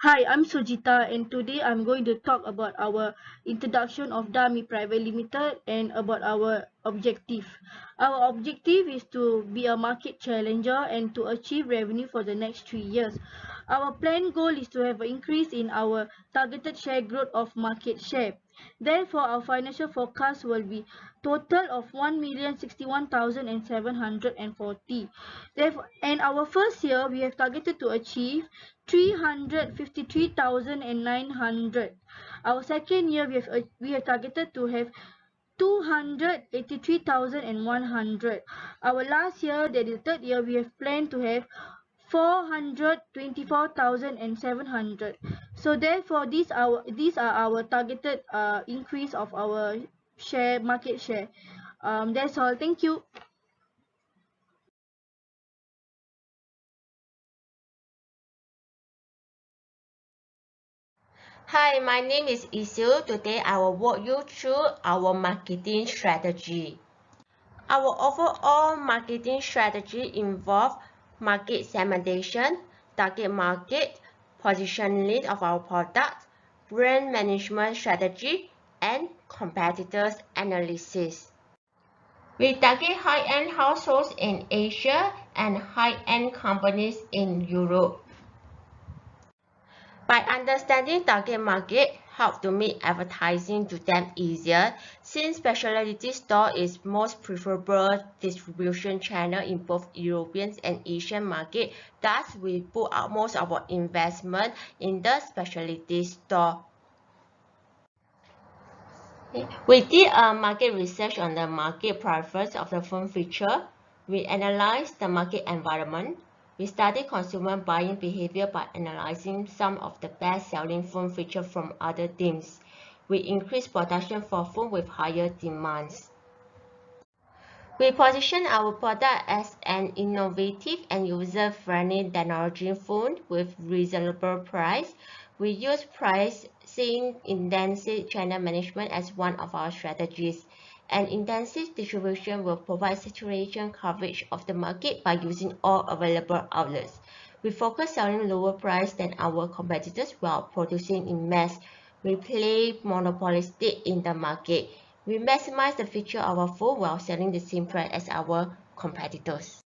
Hi, I'm Sujita and today I'm going to talk about our introduction of Dami Private Limited and about our objective. Our objective is to be a market challenger and to achieve revenue for the next 3 years. Our planned goal is to have an increase in our targeted share growth of market share. Therefore, our financial forecast will be total of 1,061,740. Therefore, and our first year we have targeted to achieve 353,900. Our second year we have targeted to have 283,100. Our last year, that is the third year, we have planned to have 424,700. So therefore, these are our targeted increase of our market share. That's all. Thank you. Hi, my name is Isil. Today I will walk you through our marketing strategy. Our overall marketing strategy involves market segmentation, target market, positioning of our product, brand management strategy, and competitors analysis. We target high-end households in Asia and high-end companies in Europe. By understanding target market, help to make advertising to them easier, since specialty store is most preferable distribution channel in both European and Asian market. Thus, we put out most of our investment in the specialty store. We did a market research on the market preference of the phone feature. We analyzed the market environment. We studied consumer buying behavior by analyzing some of the best-selling phone features from other themes. We increased production for phones with higher demands. We position our product as an innovative and user-friendly technology phone with reasonable price. We use pricing intensive channel management as one of our strategies. An intensive distribution will provide saturation coverage of the market by using all available outlets. We focus selling lower price than our competitors while producing in mass. We play monopolistic in the market. We maximize the feature of our phone while selling the same price as our competitors.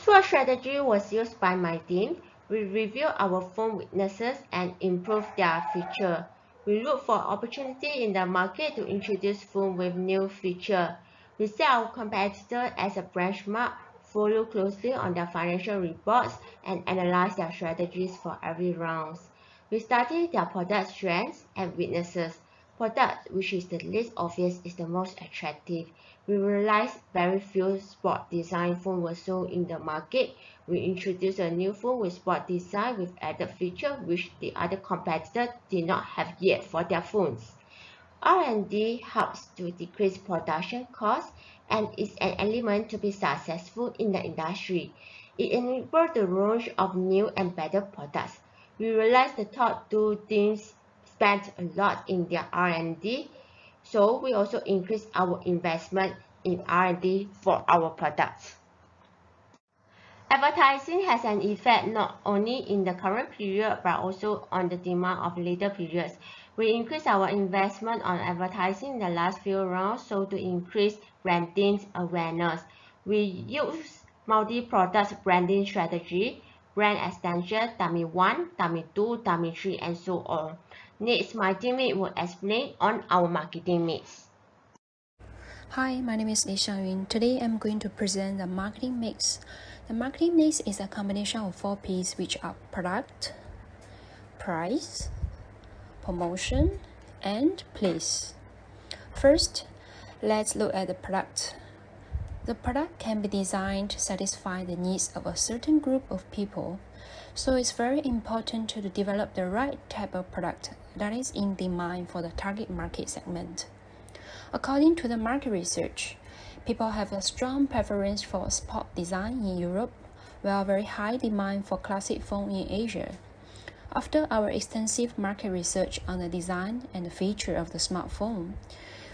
SWOT strategy was used by my team. We review our phone weaknesses and improve their feature. We look for opportunity in the market to introduce phone with new feature. We set our competitor as a benchmark, follow closely on their financial reports, and analyze their strategies for every round. We study their product strengths and weaknesses. Product which is the least obvious is the most attractive. We realized very few sport design phones were sold in the market. We introduced a new phone with sport design with added feature which the other competitors did not have yet for their phones. R&D helps to decrease production costs and is an element to be successful in the industry. It enables the launch of new and better products. We realized the top two teams spent a lot in their R&D, so we also increased our investment in R&D for our products. Advertising has an effect not only in the current period but also on the demand of later periods. We increased our investment on advertising in the last few rounds so to increase branding awareness. We use multi-product branding strategy, brand extension, dummy 1, dummy 2, dummy 3, and so on. Next, my teammate will explain on our marketing mix. Hi, my name is Lee Xiangyun. Today I'm going to present the marketing mix. The marketing mix is a combination of 4 P's, which are product, price, promotion, and place. First, let's look at the product. The product can be designed to satisfy the needs of a certain group of people, so it's very important to develop the right type of product that is in demand for the target market segment. According to the market research, people have a strong preference for sport design in Europe, while very high demand for classic phone in Asia. After our extensive market research on the design and the feature of the smartphone,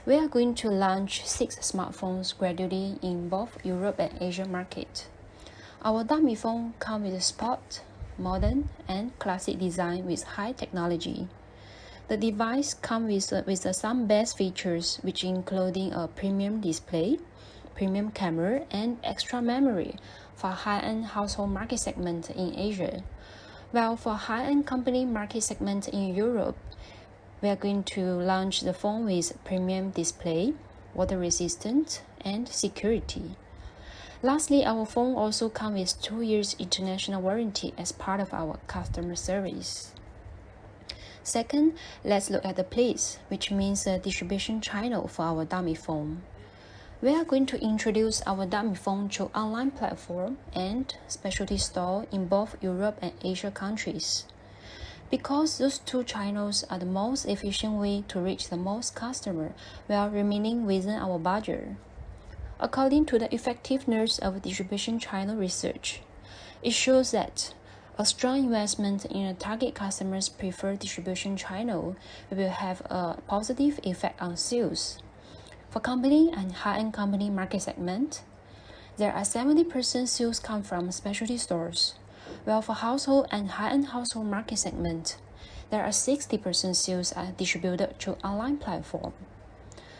we are going to launch 6 smartphones gradually in both Europe and Asia market. Our dummy phone comes with a sport, modern and classic design with high technology. The device comes with some best features, which including a premium display, premium camera, and extra memory for high-end household market segment in Asia. While for high-end company market segment in Europe, we are going to launch the phone with premium display, water resistant, and security. Lastly, our phone also comes with 2 years international warranty as part of our customer service. Second, let's look at the place, which means the distribution channel for our dummy phone. We are going to introduce our dummy phone to online platform and specialty store in both Europe and Asia countries. Because those two channels are the most efficient way to reach the most customer while remaining within our budget. According to the effectiveness of distribution channel research, it shows that a strong investment in a target customer's preferred distribution channel will have a positive effect on sales. For company and high-end company market segment, there are 70% sales come from specialty stores, while for household and high-end household market segment, there are 60% sales are distributed through online platform.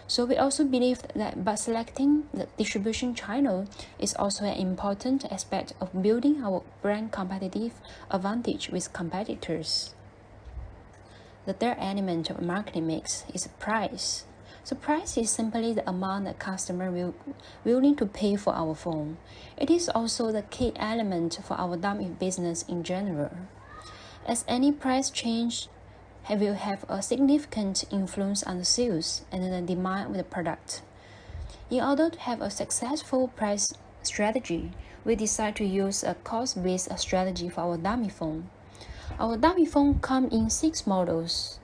So we also believe that by selecting the distribution channel is also an important aspect of building our brand competitive advantage with competitors. The third element of marketing mix is price. So price is simply the amount that customer will willing to pay for our phone. It is also the key element for our dummy business in general. As any price change will have a significant influence on the sales and the demand of the product. In order to have a successful price strategy, we decide to use a cost-based strategy for our dummy phone. Our dummy phone comes in 6 models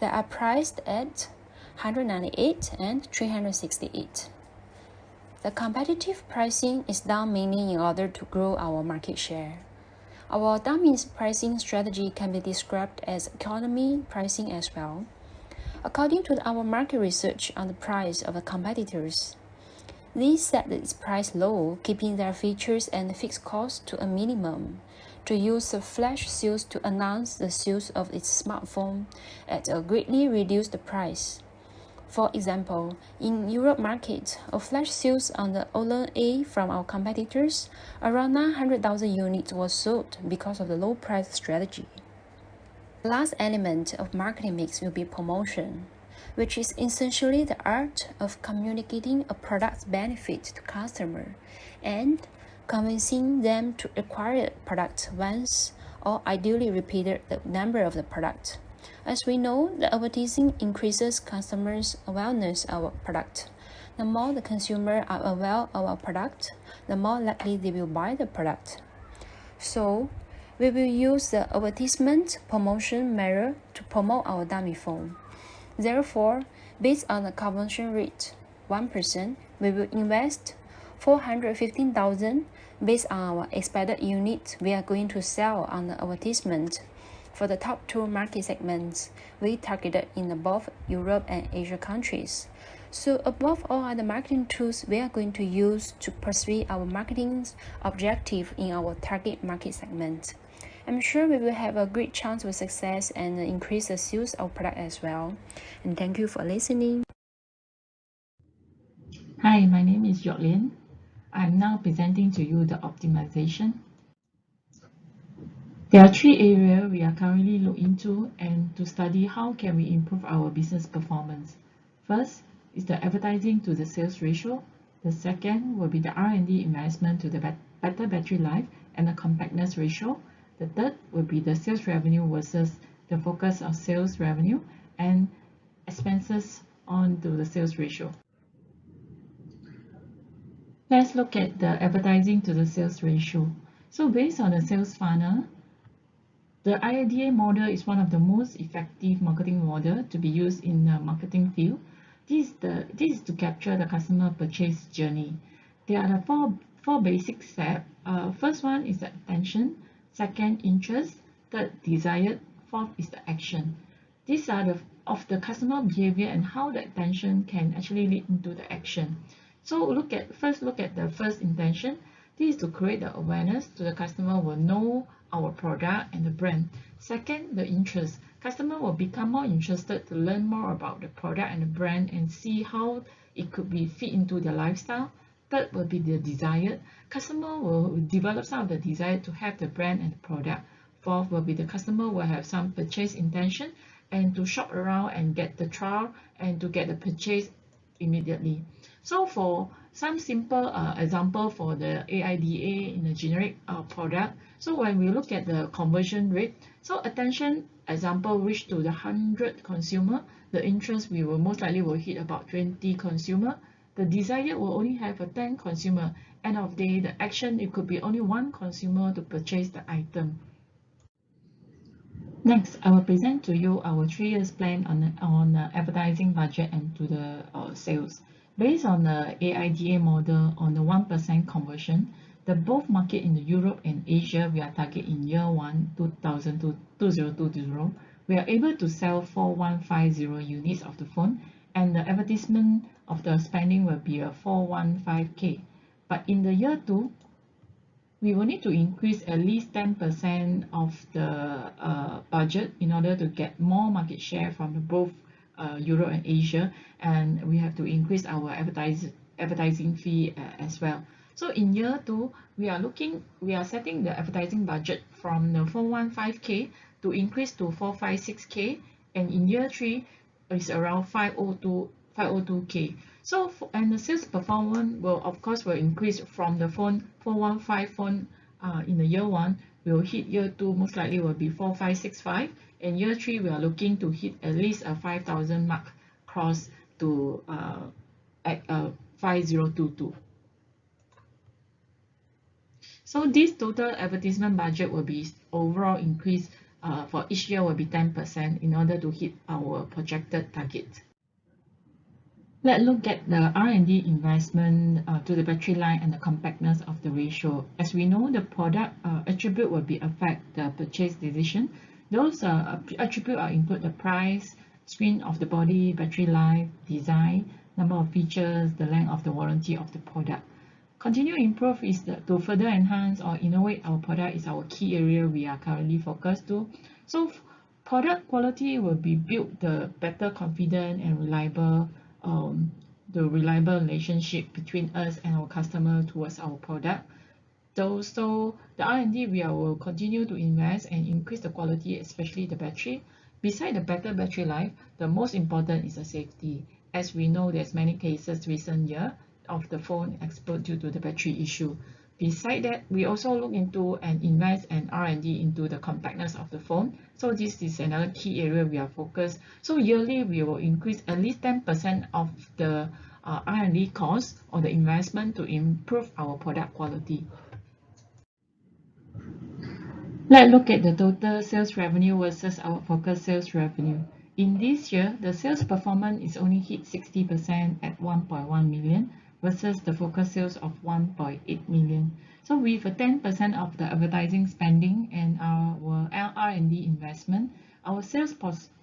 that are priced at $198 and $368. The competitive pricing is done mainly in order to grow our market share. Our dummy's pricing strategy can be described as economy pricing as well. According to our market research on the price of the competitors, these set its price low, keeping their features and fixed costs to a minimum, to use the flash sales to announce the sales of its smartphone at a greatly reduced price. For example, in Europe market, a flash sales on the Olin A from our competitors, around 900,000 units was sold because of the low price strategy. The last element of marketing mix will be promotion, which is essentially the art of communicating a product's benefit to customer and convincing them to acquire the product once or ideally repeat the number of the product. As we know, the advertising increases customers' awareness of our product. The more the consumer are aware of our product, the more likely they will buy the product. So, we will use the advertisement promotion measure to promote our dummy phone. Therefore, based on the conversion rate 1%, we will invest 415,000 based on our expected units we are going to sell on the advertisement. For the top 2 market segments, we targeted in both Europe and Asia countries. So above all other marketing tools we are going to use to pursue our marketing objective in our target market segment. I'm sure we will have a great chance of success and increase the sales of product as well. And thank you for listening. Hi, my name is Yok Lin. I'm now presenting to you the optimization. There are 3 areas we are currently looking into and to study how can we improve our business performance. First is the advertising to the sales ratio. The second will be the R&D investment to the better battery life and the compactness ratio. The third will be the sales revenue versus the focus of sales revenue and expenses onto the sales ratio. Let's look at the advertising to the sales ratio. So based on the sales funnel, the IIDA model is one of the most effective marketing model to be used in the marketing field. This is to capture the customer purchase journey. There are the four basic steps. First one is the attention, second interest, third desired, fourth is the action. These are of the customer behavior and how the attention can actually lead into the action. So first look at the first intention. This is to create the awareness so the customer will know our product and the brand. Second, the interest. Customer will become more interested to learn more about the product and the brand and see how it could be fit into their lifestyle. Third will be the desire. Customer will develop some of the desire to have the brand and the product. Fourth will be the customer will have some purchase intention and to shop around and get the trial and to get the purchase immediately. So for some simple example for the AIDA in a generic product, so when we look at the conversion rate, so attention example reach to the 100 consumer, the interest we will most likely will hit about 20 consumer. The desire will only have a 10 consumer. End of day, the action, it could be only one consumer to purchase the item. Next, I will present to you our 3 years plan on advertising budget and to the sales. Based on the AIDA model on the 1% conversion, the both market in the Europe and Asia, we are target in year 1, 2020, we are able to sell 4150 units of the phone, and the advertisement of the spending will be a 415K. But in the year 2, we will need to increase at least 10% of the budget in order to get more market share from both Europe and Asia, and we have to increase our advertising fee as well. So in year 2, we are setting the advertising budget from the 415K to increase to 456K, and in year 3 is around 502K. So and the sales performance will increase from the 415 phone in the year 1 will hit year 2 most likely will be 4565, and year 3 we are looking to hit at least a 5,000 mark cross to at 5022. So this total advertisement budget will be overall increase for each year will be 10% in order to hit our projected target. Let's look at the R&D investment to the battery life and the compactness of the ratio. As we know, the product attribute will be affect the purchase decision. Those attributes are include the price, screen of the body, battery life, design, number of features, the length of the warranty of the product. Continue improve is to further enhance or innovate our product is our key area we are currently focused to. So product quality will be built the better confident and reliable relationship between us and our customer towards our product. So the R&D will continue to invest and increase the quality, especially the battery. Beside the better battery life, the most important is the safety. As we know, there's many cases recent year of the phone explode due to the battery issue. Beside that, we also look into and invest and R&D into the compactness of the phone. So this is another key area we are focused. So yearly, we will increase at least 10% of the R&D cost or the investment to improve our product quality. Let's look at the total sales revenue versus our focus sales revenue. In this year, the sales performance is only hit 60% at 1.1 million. Versus the focus sales of 1.8 million. So with a 10% of the advertising spending and our R&D investment, our sales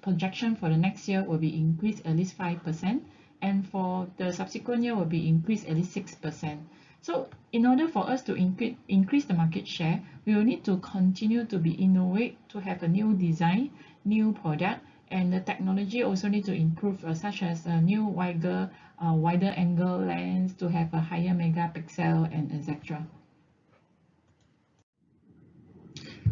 projection for the next year will be increased at least 5%, and for the subsequent year will be increased at least 6%. So in order for us to increase the market share, we will need to continue to be innovate, to have a new design, new product, and the technology also need to improve such as a new wider angle lens to have a higher megapixel and etc.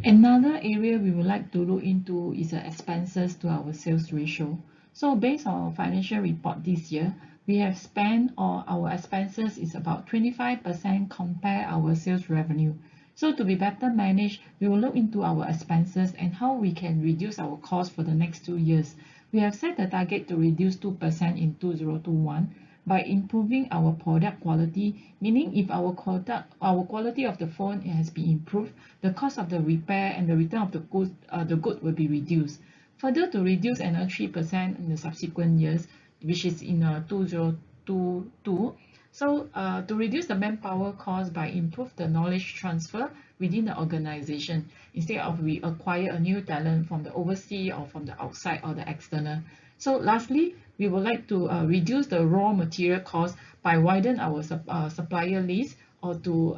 Another area we would like to look into is the expenses to our sales ratio. So based on our financial report this year, we have spent or our expenses is about 25% compare our sales revenue. So to be better managed, we will look into our expenses and how we can reduce our cost for the next 2 years. We have set a target to reduce 2% in 2021 by improving our product quality, meaning if our quality of the phone has been improved, the cost of the repair and the return of the good will be reduced. Further to reduce another 3% in the subsequent years, which is in 2022. So to reduce the manpower cost by improve the knowledge transfer within the organization instead of we acquire a new talent from the overseas or from the outside or the external. So lastly, we would like to reduce the raw material cost by widen our supplier list or to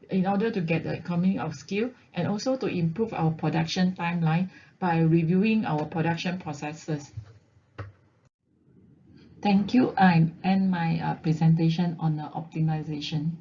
in order to get the economy of scale, and also to improve our production timeline by reviewing our production processes. Thank you. I end my presentation on optimization.